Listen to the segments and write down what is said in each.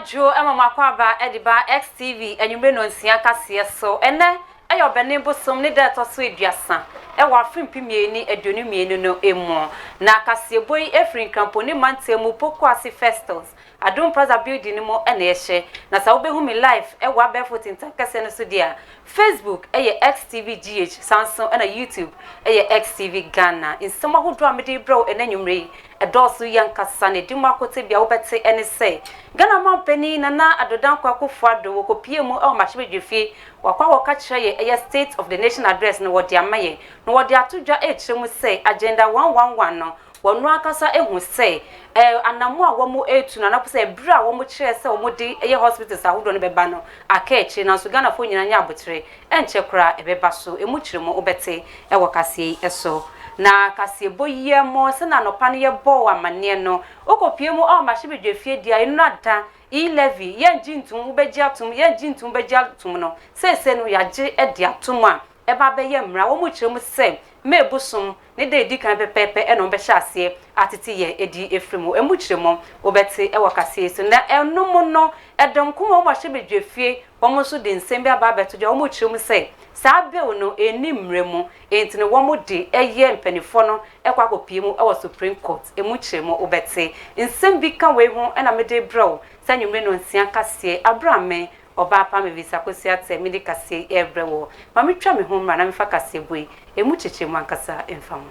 Joe Emma Makwaba Ediba XTV and you may know Siaka so and then ayo benebo som ne dat oso eduasa e wa frimpimie ni edonumie no emu na kaseboy efrin kamponi mantemu pokwase festivals adum plaza building mo na ehye na sa obehu me live e wa barefoot intakase no so dia Facebook XTV GH Samsung na YouTube XTV Ghana insema hodo amede bro enanyumre edoso yankasa ne dimakote bia wobete ene say Ghana mampani na adodan kwakofo ado wokopie mu e machibedwefie wakwa woka kire ye state of the nation address no wodi amaye no wodi atodwa echiremu say agenda 111 no wonu akasa ehu say anamu a womu etu na napo say bra womu kire say womu di eye hospitals ahodo no beba no aka echi na so Ghana fo nyina nya abotre enche kura ebeba so emu kiremu obete e wokase eso na kase boye mo se na no pa ne ye bo amane no okopie mu o machibedwefie dia enu ada E-levy yenji ntum ubeji atum yenji ntum ubeji atum no se no yaje edi atum a eba be ye mra wo mu kiremu se mebusum ne de edi kan pepepe e no be hyase atete ye edi efremu emu kiremu obete e wakase so na enum no edom kuma wo machibedwefie wo mo so de nsem bi aba beto je wo mu kiremu se saa bill no eni mremu entine wo mo de eye mpanifo no ekwa kopie mu e wo Supreme Court emu kiremu obete nsem bi kan we ho e na mede bro sanyumre no nsia kase Abraham Obaapa Mavis Akosua Atteh mede kase ebrewo mami twa me ho mra na mefa kase boi emu chichemu ankasa emfamo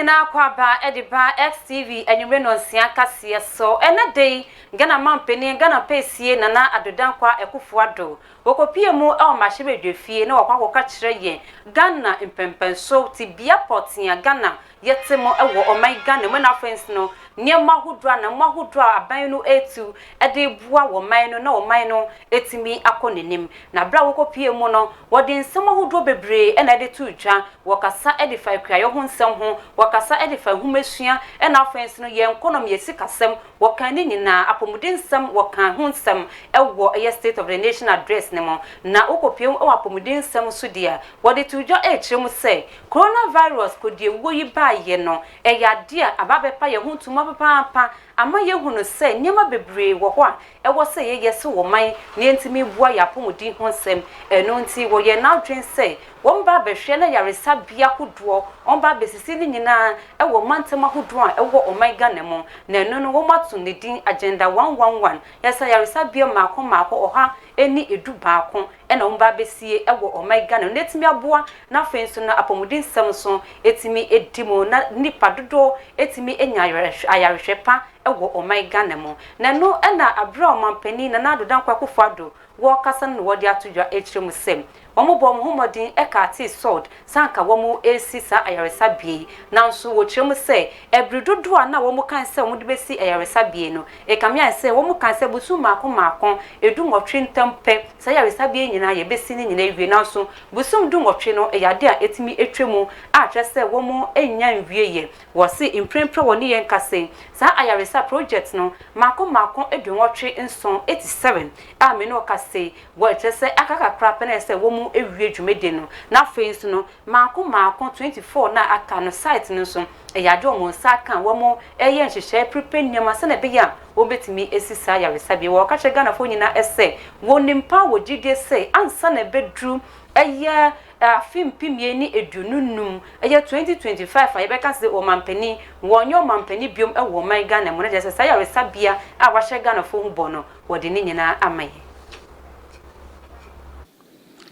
na akwaba ediba XTV enyumre no nsia kase so ena dey Ghana mampeni Ghana pesie na adodan kwa ekufo ado wokopie mu e o machibedwefie na wakwa koka kire ye Ghana impempenso ti bia potia Ghana yetemo ewo oman Ghana mo na fence no niema hudwa na mo hudwa aban no etu ede bua wo man no na wo man no etimi akonenim na bra wokopie mu no wode nsem hudwa bebre e na ede tuudwa wokasa ede fa kra yo ho nsem ho wakasa ede fa humesua e na fence no ye nkonom ye sikasem wokan ni nyina apomuden nsem wokan ho nsem ewo ye state of the nation address nemo na wokopie mu apomuden nsem so dia wode tuudwa echiremu say coronavirus kodie wo yi ba ye no eyade a ababepa ye ho tuma papa ama ye hunu se niema bebre wo ho a ewo se ye yese wo man ne ntimi bua ya pomudi ho nsem eno nti wo ye na dwen se wo mba behwe na yaresa bia hodoɔ omba besisi ni nyina ewo mantema hodoɔ a ewo oman Ghana mu na eno no wo matu ne din agenda 111 yesa yaresa bia maako oha eni edu baako ena omba besie ewo oman Ghana netimi aboa na fenso na apomudi nsem so etimi edimo na nipa dodo etimi enya ayarehwe pa ewo oman Ghana mu na no ena abra omampani na adodan kwakofo ado wo kasa no wodi atodwa echiremu sem omo bom humodin ekati sword sanka womo esisa ayaresa bie nanso wo chiremu se ebrudodo a na womo kan se womo de besi ayaresa bie no ekamia se womo kan se busu maako edu nwotwe ntampe se ayaresa bie nyina ye besi ni nyina ewie nanso busum du nwotwe no eyade a etimi etwemu a hwe se womo enya nwie ye wo se imprempre woni yen kase sa ayaresa project no maako edu nwotwe nson 87 a me no kase wo hwe se akakakra pene se womo ewie dwumede no na face no maako 24 na aka no site no so eyade omo nsa kan womo eye nhyehyɛ prepare nyama se na be ya obetimi esisa yaresa bi wo ka che Ghana fo nyina ese wonimpa wo gide se ansa na bedru eye afimpimie ni edununum eye 2025 aye beka se o mampani wonyo mampani biom e wo man Ghana mo na je se yaresa bia a wa hye Ghana fo hu bono wo de ni nyina amaye.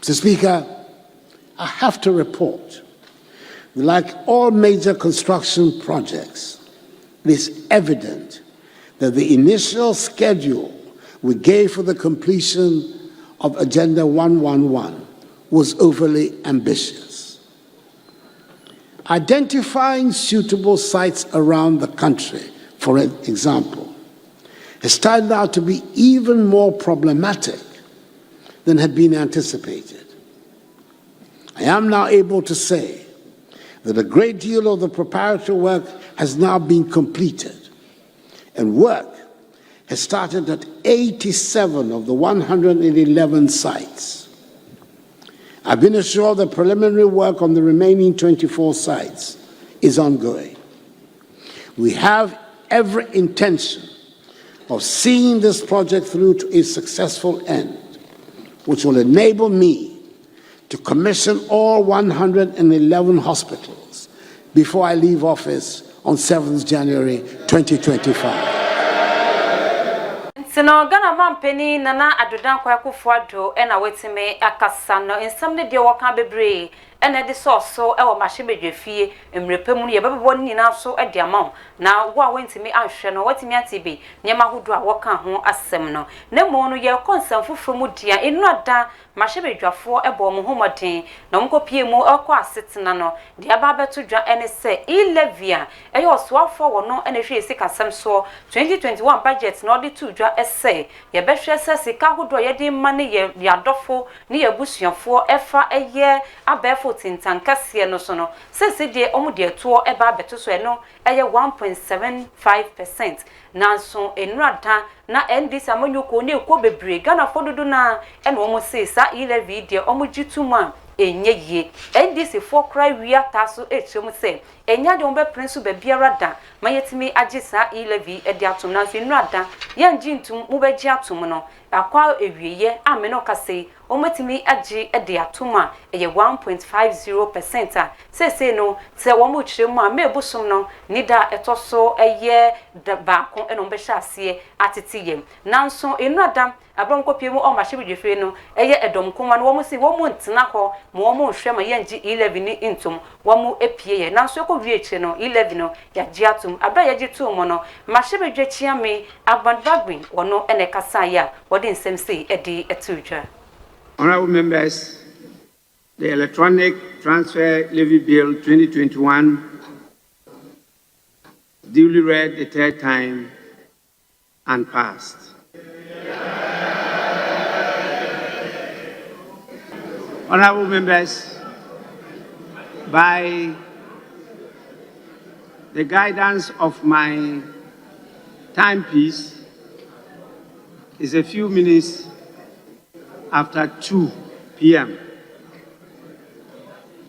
Mr. Speaker, I have to report, like all major construction projects, it is evident that the initial schedule we gave for the completion of Agenda 111 was overly ambitious. Identifying suitable sites around the country, for example, has turned out to be even more problematic than had been anticipated. I am now able to say that a great deal of the preparatory work has now been completed, and work has started at 87 of the 111 sites. I've been assured that preliminary work on the remaining 24 sites is ongoing. We have every intention of seeing this project through to its successful end, which will enable me to commission all 111 hospitals before I leave office on 7th January 2025. Sino Ghana mampeni nana adodan kwa kufuado ena wetime akasa no ensam ne de woka bebre ena de so e wo mahye fie emrepemu ye bebebo nyina so e de amaw na wo a wentime ahwe no watime atibe nyema hodo a woka ho asem no na mo no ye konsam fufuro mu dia enu ada mahye bedwafo e bo mo homoden na mkopie mu akọ asetena no de aba beto dwa ene se ilevia e yo so afọ wo no ena hwe sika sem so 2021 budget no de to dwa ese ye behwe se sika hodo ye de ma ne ye yadofo ne ye busuafo efa eye abefo tintankase no so no se de omude to e ba beto so eno eye 1.75% nanso enrada na NDC amanyoko ne ko bebre Ghana fododo na ene omo se sa ilevi de omo gituma enye NDC for cry wi ataso echom se enya de ombe prince be biara da mayetimi agisa ilevi e de atom nanso enrada yan gintum mo be gi atom no akwa ewieye ameno kase ometimi agi e de atoma eye 1.50% a se no se wo mo chiremu a mebusom no nida etoso eye ba ko eno be hyase atitiyem nanso enrada abronkopie mu o mahye bedwefre no eye edom konwa no wo mo si wo mo ntena ho mo wo mo hwe ma yangi 11 ni intum wo mo epie ye nanso ko wie eche no 11 no ya gi atom abra ya gi tu mo no mahye bedwechia me agbadbagbin wono ene kasa ya wodi nsem sei edi etudwa. Honorable members, the Electronic Transfer Levy Bill 2021, duly read the third time and passed. Honorable members, by the guidance of my timepiece, is a few minutes after 2 p.m.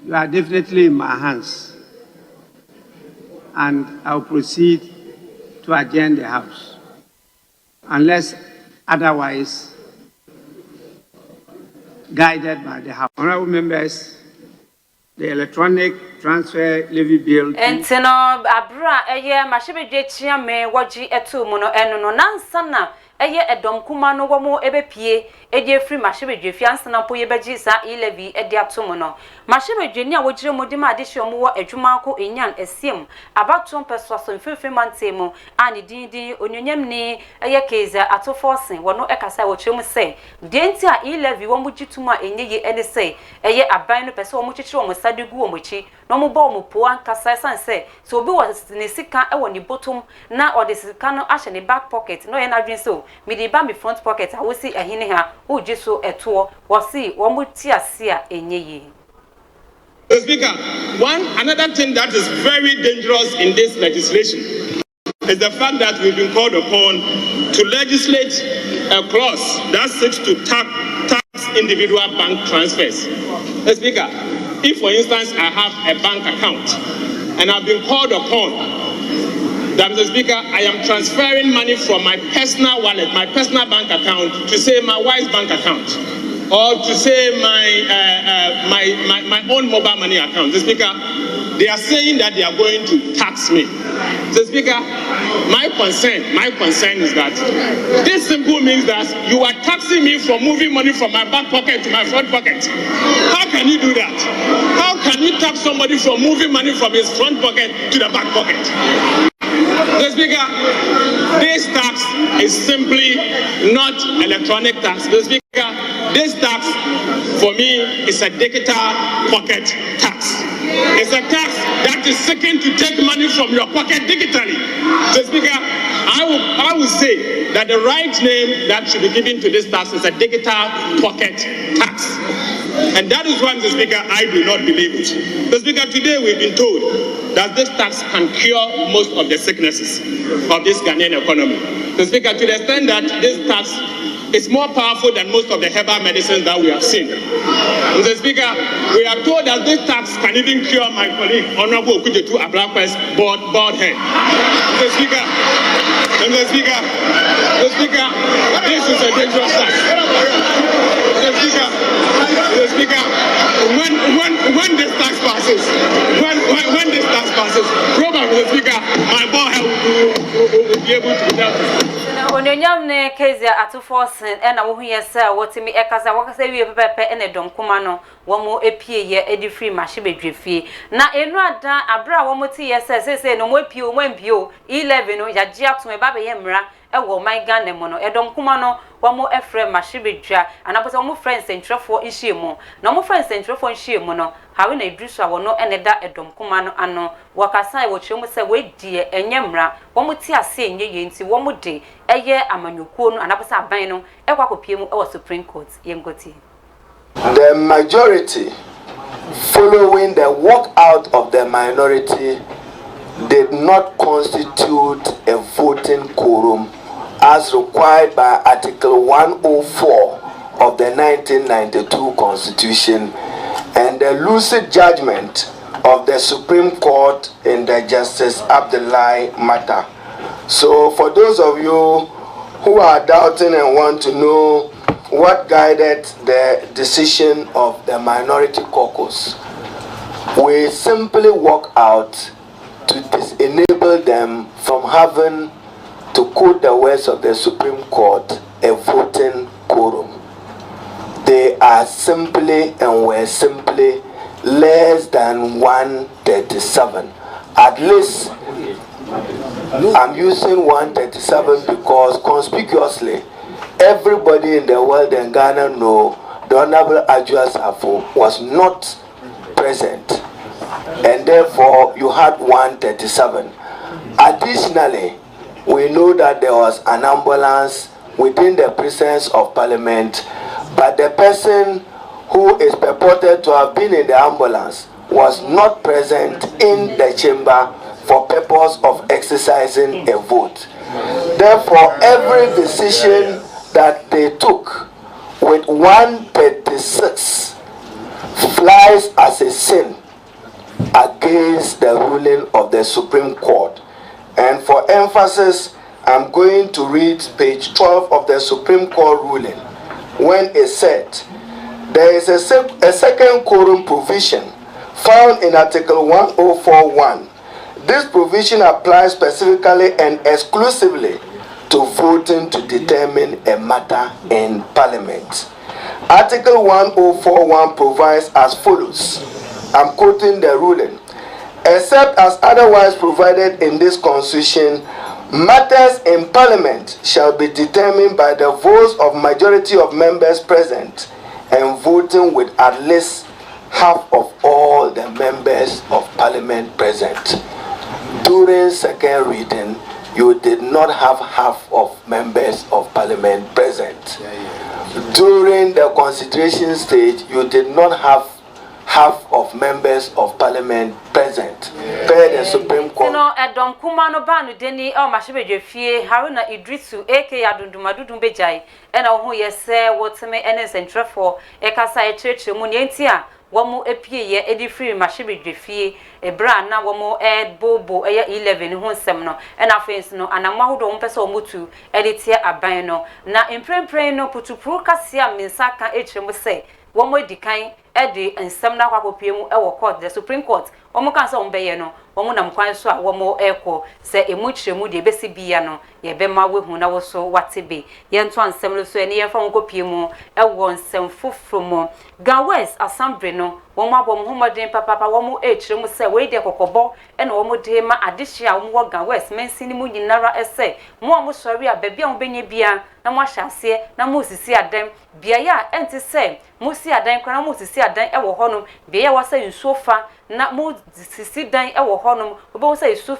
You are definitely in my hands, and I'll proceed to adjourn the House, unless otherwise guided by the House. Honorable members, the Electronic Transfer Levy Bill. Entino abra eye mahye chia me woji etu mu no eno no nansana eye edom kuma no wo mo ebepie edi free mahye bedwefie ansana po ye begi sa ilevi edi atom no mahye bedwani a wogire modi ma ade hwe mo wo adwuma ko enyan esiem abatom pesoso mfefe mantemu ani dindin onyonyam ni eye keza atoforsen wono ekasa wo kyerem se denti a ilevi wo mo gituma enyeye ene se eye aban no pese wo mo kyekire wo mo sadegu wo mo chi no mo ba wo mo po ankasa sanse so obi wo ne sika e wo ni bottom na o de sika no ahye ne back pocket no ye na dwen so me di ba me front pocket a wo si ehine ha wo gi so eto wo si wo mo ti ase a enyeye. Speaker, another thing that is very dangerous in this legislation is the fact that we've been called upon to legislate a clause that seeks to tax individual bank transfers. Speaker, if for instance I have a bank account and I've been called upon that, Mr. Speaker, I am transferring money from my personal wallet, my personal bank account, to say my wife's bank account, or to say my own mobile money account. Mr. Speaker, they are saying that they are going to tax me. Mr. Speaker, my concern is that this simply means that you are taxing me for moving money from my back pocket to my front pocket. How can you do that? How can you tax somebody for moving money from his front pocket to the back pocket? Mr. Speaker, this tax is simply not electronic tax. Mr. Speaker, this tax for me is a digital pocket tax. It's a tax that is seeking to take money from your pocket digitally. Mr. Speaker, I will say that the right name that should be given to this tax is a digital pocket tax. And that is why, Mr. Speaker, I do not believe it. Mr. Speaker, today we've been told that this tax can cure most of the sicknesses of this Ghanaian economy. Mr. Speaker, to the extent that this tax is more powerful than most of the herbal medicines that we have seen. Mr. Speaker, we are told that this tax can even cure my colleague, Honorable Okujetu Ablakwe's bald head. Mr. Speaker, this is a dangerous tax. Mr. Speaker, when this tax passes, when this tax passes, probably, Mr. Speaker, my bald head will be able to be dealt with. Onyonyam ne Kezia atoforsen na wo hu yesa wotimi ekasa wakasa wie pepepe na dom kuma no wo mo epie ye edi free mache bedwefie na enu ada abra wo mo ti yesa sese no mo epie o mo empio 11 no yagye ato e ba be ye mra ewo man Ghana mo no edom kuma no wo mo efre mache bedwa anaposo wo mo friends entrefo nhie mo na mo friends entrefo nhie mo no hawe na edruso a wo no eneda edom kuma no ano wakasa e wo chemu se we die enye mra wo mo ti ase enye ye nti wo mo de eye amanyukuo no anaposo aban no ekwa kopie mu e wo Supreme Court yengoti. The majority, following the walkout of the minority, did not constitute a voting quorum as required by Article 104 of the 1992 Constitution and the lucid judgment of the Supreme Court in the Justice Abdullahi matter. So for those of you who are doubting and want to know what guided the decision of the minority caucus, we simply walk out to disable them from having, to quote the words of the Supreme Court, a voting quorum. They are simply and were simply less than 137. At least I'm using 137 because conspicuously everybody in the world and Ghana know the Honorable Ajua Safo was not present, and therefore you had 137. Additionally, we know that there was an ambulance within the presence of Parliament, but the person who is purported to have been in the ambulance was not present in the chamber for purpose of exercising a vote. Therefore, every decision that they took with 136 flies as a sin against the ruling of the Supreme Court. And for emphasis, I'm going to read page 12 of the Supreme Court ruling, when it said, there is a second quorum provision found in Article 1041. This provision applies specifically and exclusively to voting to determine a matter in Parliament. Article 1041 provides as follows. I'm quoting the ruling. Except as otherwise provided in this Constitution, matters in Parliament shall be determined by the votes of majority of members present and voting with at least half of all the members of Parliament present. During second reading, you did not have half of members of Parliament present. During the consideration stage, you did not have half of members of Parliament present. Per the Supreme Court. No, Edom Kumano Banu Deni or Mashibe Fie, Haruna Idrisu, aka Adundumadu Bejai, and who yes, sir, what me NS and Trefo, Ekasa Church, Munientia. Wamu epie ye edi free mashibe dwefie ebra na wamu bobo 11 hu nsem no na afensi no anamahodo mpese omutu editie aban no na emprempren no putupuru kase a mensa kan echirem se wamu edikan edi nsem na kwakopie mu ewo court the Supreme Court wamu kan se ombeye no wamu nam kwan so a wamu eko se emu chiremu de besi bia no ye bema wehu na wo so watebe ye nto ansem lo so ene ye fa nkopie mu ewo nsem fofromo Gawes Assembly no won mabom homoden papa won echirem se we de kokobo ena won de ma adehia won Gawes mensi ni mu nyinara ese mo sori a bebia won benye bia na mo ahyase na mo sisi adan bia ya enti se mo si adan kra mo sisi adan ewo honom bia ya wasa nsuofa na mo sisi dan e wo honom obo say esu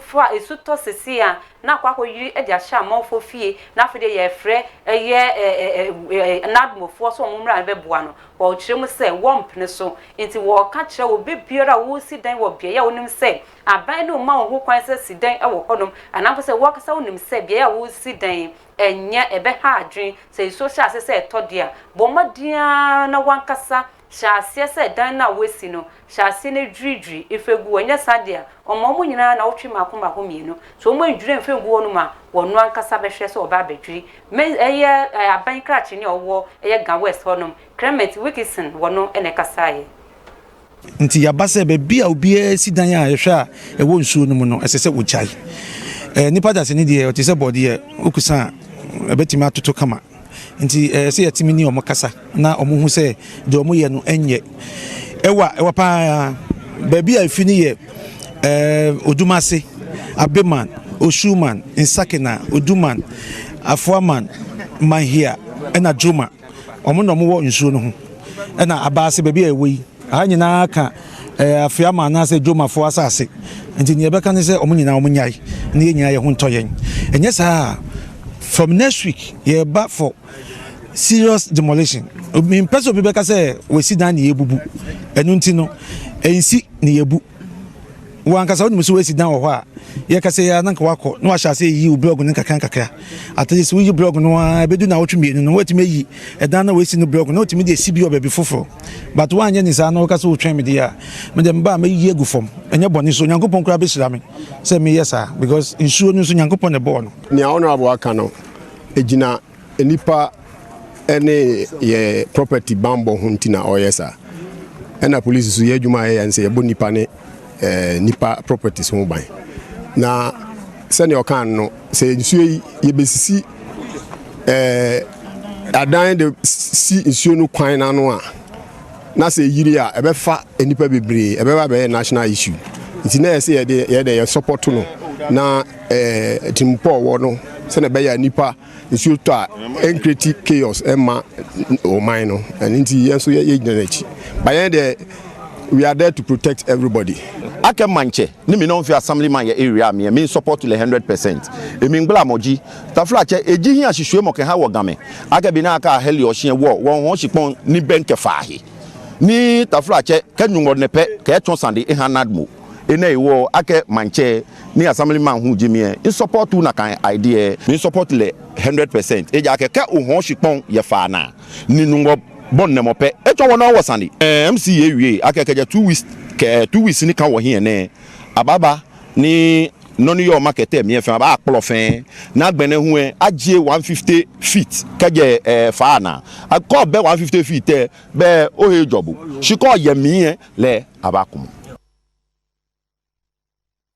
to sisi a na kwakọ yiri e dia sha amanfo fie na afede ye frɛ eye nadmofo so omumra be boa no wo kyerɛ mu sɛ wɔmpene so nti wo ka kyerɛ wo bebiara wo si dan wo bia ya wonim sɛ aban no ma wo kwan sɛ si dan e wo honom anafo sɛ wo kasa wonim sɛ bia ya wo si dan enye ebe ha adwen sɛ so sha sɛ etɔdia bommadia na wankasa Shasia said, Dana Wessino, Shasine Dridri, if a go and yes, idea, or Momunina, and Outri Macuma Homino, so when dream for Guanuma, or no Cassabeshes or Babbage, may a year a bank catch in your war, a year West Honum, Clement Wickison, Wano, and a Cassai. Nti yabase be obi si dan ya hwe a ewo nsuo no mu no esese wo chai nipa da se ne de o te se body e okusa ebetima atoto kama nti se yatimi ni omokasa na omohu se de omoye no enye ewa pa baby afini ye odumase abeman oshuman insakena oduman afoaman mahia ena juma omo no mo wo nsuo no ho ena abase baby ewi anyina ka afiama na se juma fo asase nti ne beka ne se omunyina omunyai ne nyina ye ho ntoyen enye saa from next week ye back for serious demolition me person be beka se we si dan ne ebubu enu nti no ensi ne ebu wan kasa woni muso we si dan wo ho a ye ka se ya nanka wako no ahya se yi blog ne kakra at least we blog no bedu na wotwe mienu no watime yi edan na we si no blog no watime de si bi obabi foforo but wan anye ni sa na kasa wo twen me de a me de mba me yi egu fom enye boni so nyankopon kura be shira me se me yesa because insuo no so nyankopon ne bo no ni honorable aka no ejina enipa ene ye property bambo huntina oyesa ena police so ye adwuma ye nse ye bo nipa ne nipa properties ho ban na sene okan no se nsuo ye besisi adan de si nsuo no kwan na no a na se yiri a ebefa enipa bebre ebeba be national issue nti na se ye de support no na timpo wo no sene be ya nipa nsuo to a encreti chaos ema o mine no and nti yenso ye ginachi by the we are there to protect everybody. Ake manche ni mi no fi assemblyman ya area me support to 100%. Emi ngla moji taflache eji hin ahihwe mo ke ha wo game ake bi na aka heli ohye wo won ho shipon ni benke faahi ni taflache kenungo nepe ke ton sande e hanadmo ena iwo ake manche ni assemblyman hu jimie in support na kan idea me support le 100%. Eja ake ke o ho shipon ye fa na ni nungo bon ne mope eto wona wo sande MCA wie ake keje 2 weeks ni kan wo here ne ababa ni noni yo market e me fa ba akplofen na gbene hu agye 150 feet keje fa na akọ be 150 feet be o he job she call ye me le abakum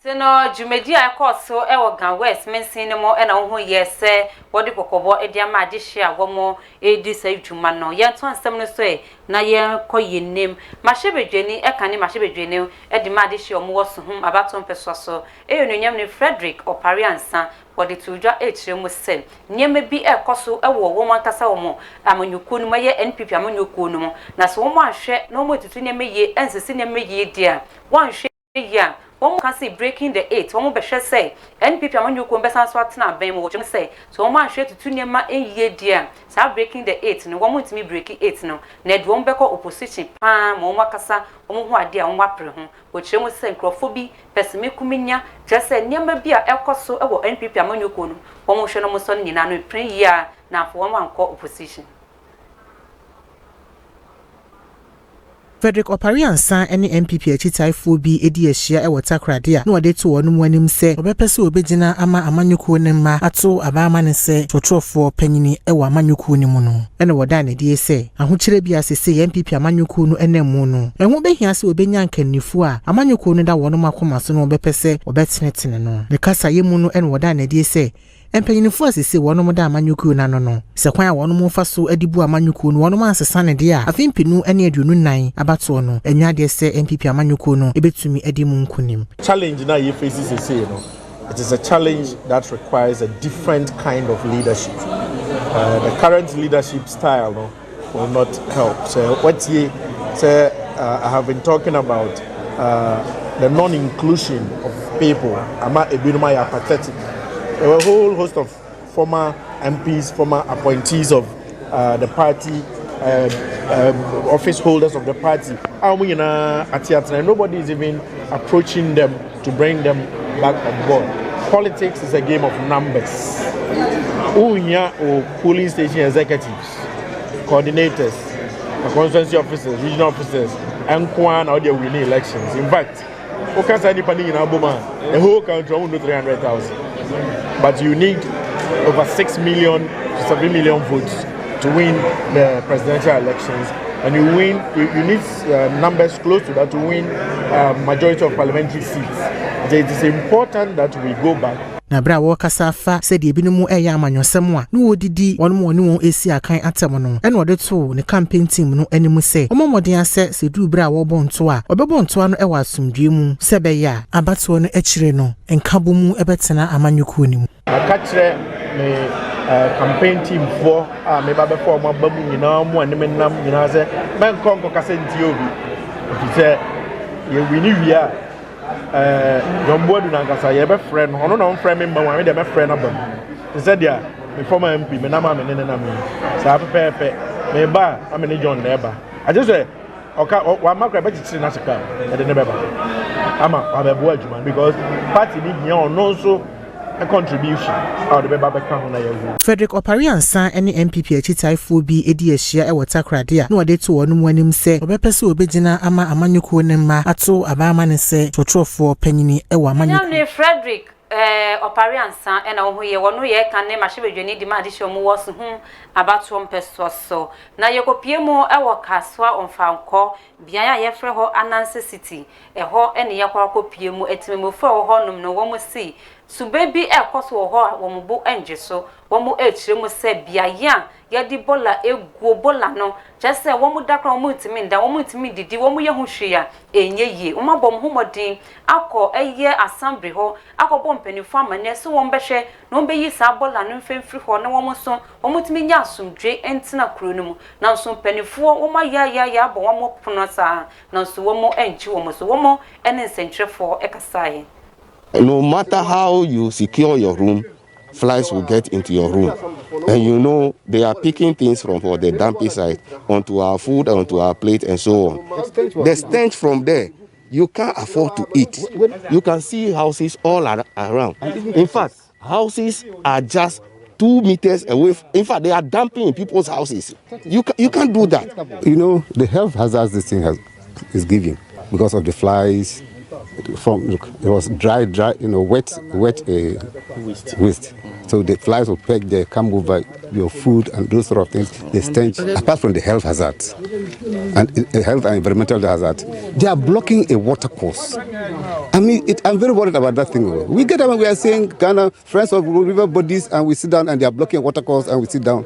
Sino Jumedi Akoso ewo gan West mensin mo e na ho yese wodi kokobo e dia ma ade hia womo e di sai dwuma no ye to ansem no so e na ye koye nem mahebedwani e kane mahebedwani e di ma ade hia omo woso hum abaton peso so e yonunyam ne Frederick Opariansa wodi tujwa e kire mu se nyema bi e koso e wo wo mankasa womo amanyuku no ye NPP amanyuku no na so womo ahwe no mo tutu nyema ye ensesi nyema ye dia wan hwe ya one can see breaking the 8. One be sure say NPP amanyuku mbesa so atena ben mo chim say so one ahwe tutu nyema enye dia sa breaking the 8 no one ntimi breaking 8 no na de one beko opposition pa mo makasa one ho ade a one apre ho wo chire mo say nkrofo pesime kuminya je say nyema bi a ekoso e wo NPP amanyuku no one hwe no mo so nyina no pren ya na afo one anko opposition. Frederick Opariansa ene MPP achitaifo bi edi ehia e wotakrade a na wode to wonum wanim se obepese obegina ama amanyuku ne ma ato abama ne se totrofo panyini e wa amanyuku ne mu no ene woda na die se ahokyere bi asese MPP amanyuku no ene mu no eho behia se obenya nkanifo a amanyuku no da wonum akoma so no obepese obetenetene no ne kasa yemu no ene woda na die se empanyinifo asese wonum da amanyuku na no se kwan a wonum fa so adibu amanyuku no wonum asesa ne de a afimpinu ene aduonu nan abato no enya de se MPP amanyuku no ebetumi edi mu nkunim challenge na ye faces say no it is a challenge that requires a different kind of leadership. The current leadership style no will not help. So what ye say I have been talking about the non-inclusion of people, are pathetic. There were a whole host of former MPs, former appointees of the party, office holders of the party. And nobody is even approaching them to bring them back on board. Politics is a game of numbers. Polling station executives, coordinators, constituency officers, regional officers, and how they winning elections. In fact, the whole country won't do 300,000. But you need over 6 million to 7 million votes to win the presidential elections. And you need numbers close to that to win majority of parliamentary seats. It is important that we go back. Na bra wo kasa fa se de binom eya amanyosem a no odidi wonom woni won esi akan atem no e na ode to ne campaign team no animu se omomoden ase se du bra wo bonto a obebonto no e wa asomdwe mu se be ya abato no akire no enkabo mu ebetena amanyuku ni mu akatre me campaign team for me ba be for mo babu nyina mo anem nam nyina se men konko kasa nti obi se ye wini wia Jombo do Nankasa, you have a friend, or no friend, member, I have a friend of them. He said, yeah, my former MP, my name, so I prepare, me ba, I'm in John Neba. I just say, okay, one mark, I bet it's in Africa, and then never. I'm a boy, because party need you know so a contribution out of the Baba Kahuna. Frederick Opariansa any MPP achitaifo bi edi ahia e watakrade a na ode to wonu anim se obepese obegina ama amanyuko ne ma ato abama ne se totrofo panyini e wa amanyuko. Now Frederick Opariansa ena wo ye wono ye kan ne mahebedwani di ma de hye mo woso hu abato mpeso so na yekopie mu e wo kaswa onfanko bian a yefre ho Anansi City e ho ene yakwa kopie mu etimemofo ho nom no wo mu si subebi ekoso ho wo mu bo enje so wo mu echire mu se biaya yadi bola eguo bola no jese wo mu dakra wo mu ntimi nda wo mu ntimi didi wo mu ye hu hwea enye ye wo mabom humodin akọ eye assembly ho akọ mpanifo amane so wo mbehwe no mbeyi sa bola no mfemfiri ho na wo mu so wo mu ntimi nya asomdwe entina kuro no mu na so mpanifo wo ma ya bo wo mu pono sa na so wo mu enchi wo mu so wo mu ene nsentrefo ekasaye. No matter how you secure your room, flies will get into your room. And you know, they are picking things from the dumpy side onto our food, onto our plate, and so on. The stench from there, you can't afford to eat. You can see houses all around. In fact, houses are just 2 meters away. In fact, they are dumping in people's houses. You can't do that. You know, the health hazards this thing is giving because of the flies. It was dry, wet waste. So the flies will peck there, come over your food and those sort of things. They stench. Apart from the health hazards and health and environmental hazards, they are blocking a water course. I mean, I'm very worried about that thing. We get up and we are saying Ghana, friends of river bodies, and we sit down and they are blocking a water course and we sit down.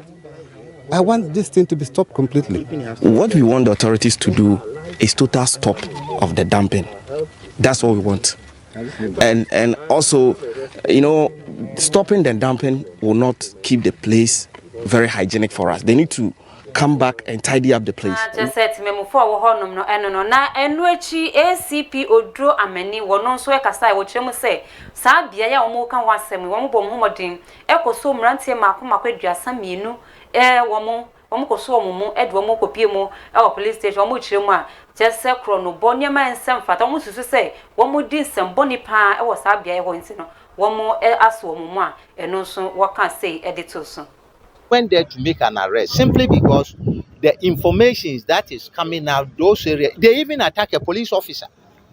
I want this thing to be stopped completely. What we want the authorities to do is total stop of the dumping. That's what we want. And also, stopping the dumping will not keep the place very hygienic for us. They need to come back and tidy up the place. Just said me mo for wo honom no eno no na enu echi ACP Odro Amani wono so ekasa wo kyerem se saa bia ya wo kan wasem wo mo bom homodin ekoso mrantie makwaduasa mienu wo mo koso wo mo edwo mo kopie mo police station wo mo kyerem a just say krono bonia man sem fata wo susu se wo mo di sem boni pa wo saa bia ho nti no wo mo aso wo mo a eno so wo kan say edito so. Went there to make an arrest simply because the information that is coming out those areas. They even attacked a police officer.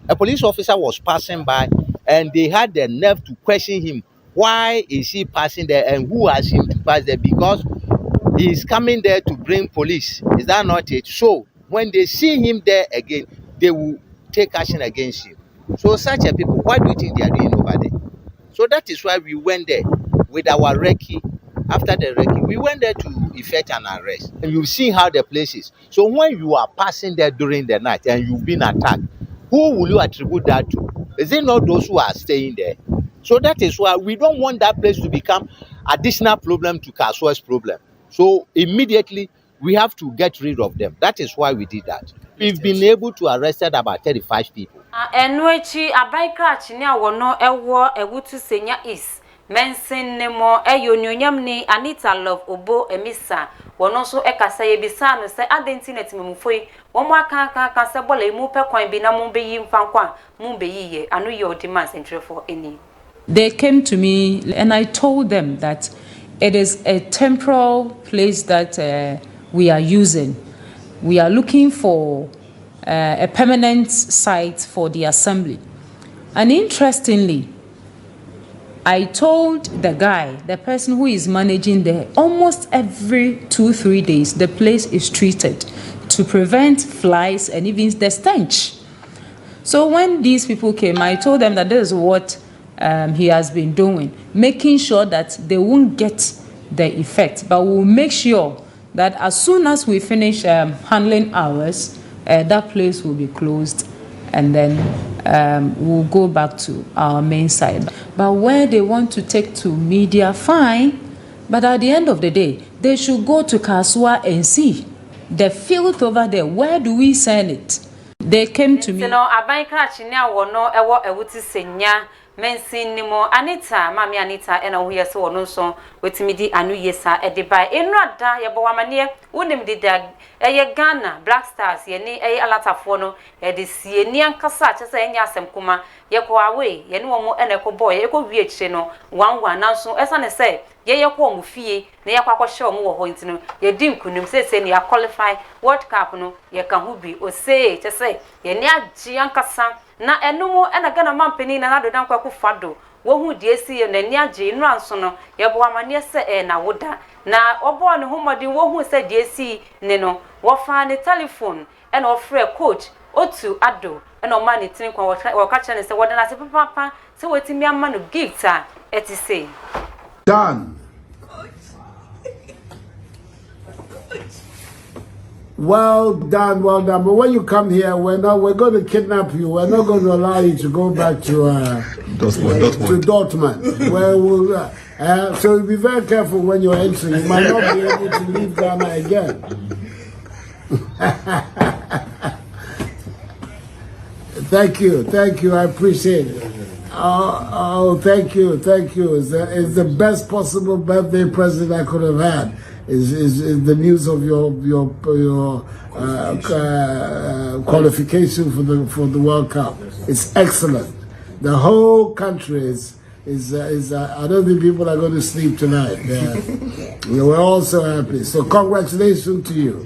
A police officer was passing by and they had the nerve to question him. Why is he passing there and who asked him to pass there? Because he's coming there to bring police. Is that not it? So when they see him there again, they will take action against him. So such a people, what do you think they are doing over there? So that is why we went there with our recce. After the recce, we went there to effect an arrest. And you've seen how the place is. So when you are passing there during the night and you've been attacked, who will you attribute that to? Is it not those who are staying there? So that is why we don't want that place to become additional problem to Kasua's problem. So immediately we have to get rid of them. That is why we did that. We've been able to arrest about 35 people. Enwechi abaikra ni awono ewo ewutu senya is mensen nemo eyonyonyam ni Anita Love Obo Emisa wono so ekasa ye bisa no se identity memufoi womo aka se bola emu pe kwan bi na mo beyi mfankwa mo beyi ye anu ye odima central for any. They came to me and I told them that it is a temporal place that we are using. We are looking for a permanent site for the assembly. And interestingly, I told the guy, the person who is managing there, almost every 2-3 days, the place is treated to prevent flies and even the stench. So when these people came, I told them that this is what he has been doing, making sure that they won't get the effect. But we'll make sure that as soon as we finish handling ours, that place will be closed, and then we'll go back to our main site. But where they want to take to media, fine. But at the end of the day, they should go to Akosua and see the filth over there. Where do we send it? They came to me. No, abaikra chinya wono ewo ewuti senya mensen nimo Anita mami Anita ena wo yese wono so wetimi di anu yesa edibai enrada ye bo wamane wonim di da eye Ghana Black Stars ye ni eye alatafo no ye de sie ni ankasa chese enya asem kuma ye ko awe ye ni wo mo ena ko boy ye ko wie chire no wanwa nanso esa ne se ye ko mu fie na ye kwa hye wo wo ho ntino ye di nkunim se ni ya qualify World Cup no ye ka hu bi o se chese ye ni agi ankasa na enumu ena Ghana mampeni na adodan kwa kufado wo hu die si ye na ni agi nru anso no ye bo amane se na woda na obo ne humodi wo hu se die si ne no wo fa ne telephone ena ofre coach otu ado ena o ma ne tin kwa wo ka chane se woda na se papa se wetimi ama no gift a eti say done. Well done, well done. But when you come here, we're going to kidnap you. We're not going to allow you to go back to Dortmund. Where we'll, so be very careful when you're entering. You might not be able to leave Ghana again. Thank you. I appreciate it. Thank you. It's the best possible birthday present I could have had. Is the news of your qualification for the World Cup. It's excellent. The whole country is I don't think people are going to sleep tonight. We're all so happy. So congratulations to you.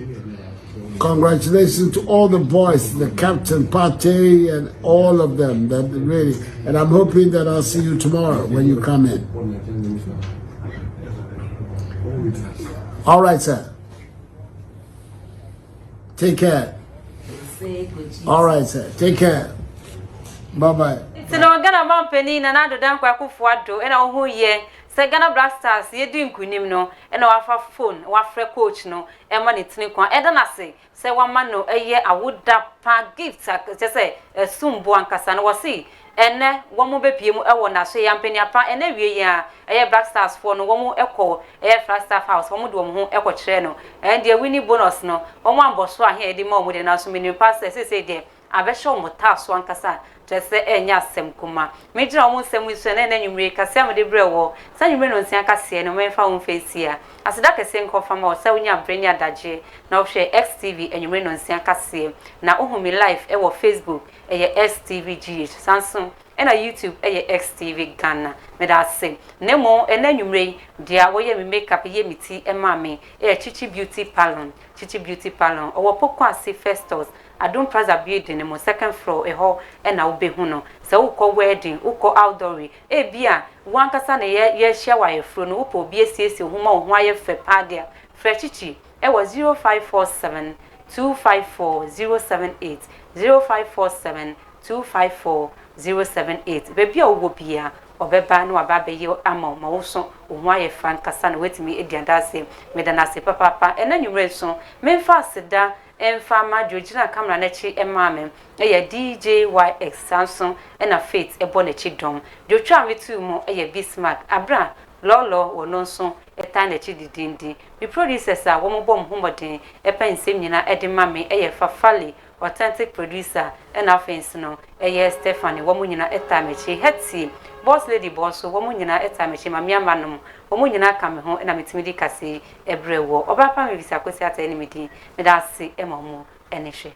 Congratulations to all the boys, the captain, Atteh, and all of them. That really, and I'm hoping that I'll see you tomorrow when you come in. All right, sir. Take care. All right, sir. Take care. Bye-bye. So no Ghana mampeni na adodan kwa kufuado ena wo hu ye se Ghana Black Stars ye di nkunim no ena wafa phone wafre coach no ema ne tini kwa eda na se wama no eye awoda pa gift se sumbo ankasa no wasi ene womo bepiemu ewo na so yampeni apa ene wie ya eye Black Stars for no womo ekọ eye Flagstaff House womo de womo ho ekọ kire no and the winning bonus no womo amboso ahe edi ma womo de na so menu pass se de abehwe mo ta so ankasa tese enya sem kuma mejira wo nsem iso na na nwumre kase amde brewo sa nwumre no nsia kase no menfa wo face a aseda kase nkofa ma sa wonya brenya daje na ohwe XTV enwumre no nsia kase na ohumi live e wo Facebook eye STVGH Samsung ena YouTube eye XTV Ghana medase nemo ena nwumre dia wo ye me makeup ye miti emame Chichi Beauty Salon owo pokwa se Festus Adum Plaza building mo second floor eho na obehu no se ukọ wedding ukọ outdoor bia wankasa na ye share wa efro no upo bi esiesie homa ho aye fe padia Chichi wo 0547 254 078 0547 254 078 bebi a wo bia obeba no aba beye ama ma wo so ho aye fan kasa na wetimi ediandase medanase papa ena nwumre so memfa aseda Enfama Georgina camera nechi emame eye DJYX Samsung ena Faith ebo nechi dom Joshua mitu mo eye Bismarck Abra lolo wono so eta nechi didindi the producers a wo mo bom homodin epa nsem nyina ede mame eye Fafale authentic producer and afense no Stephanie woman nyina etamechi hetsi boss lady boss so woman nyina etamechi mamia manom woman nyina ka me ho na metimi di kase ebrewo Obaapa Mavis Akosua Atteh ni medi medase emomo enehwe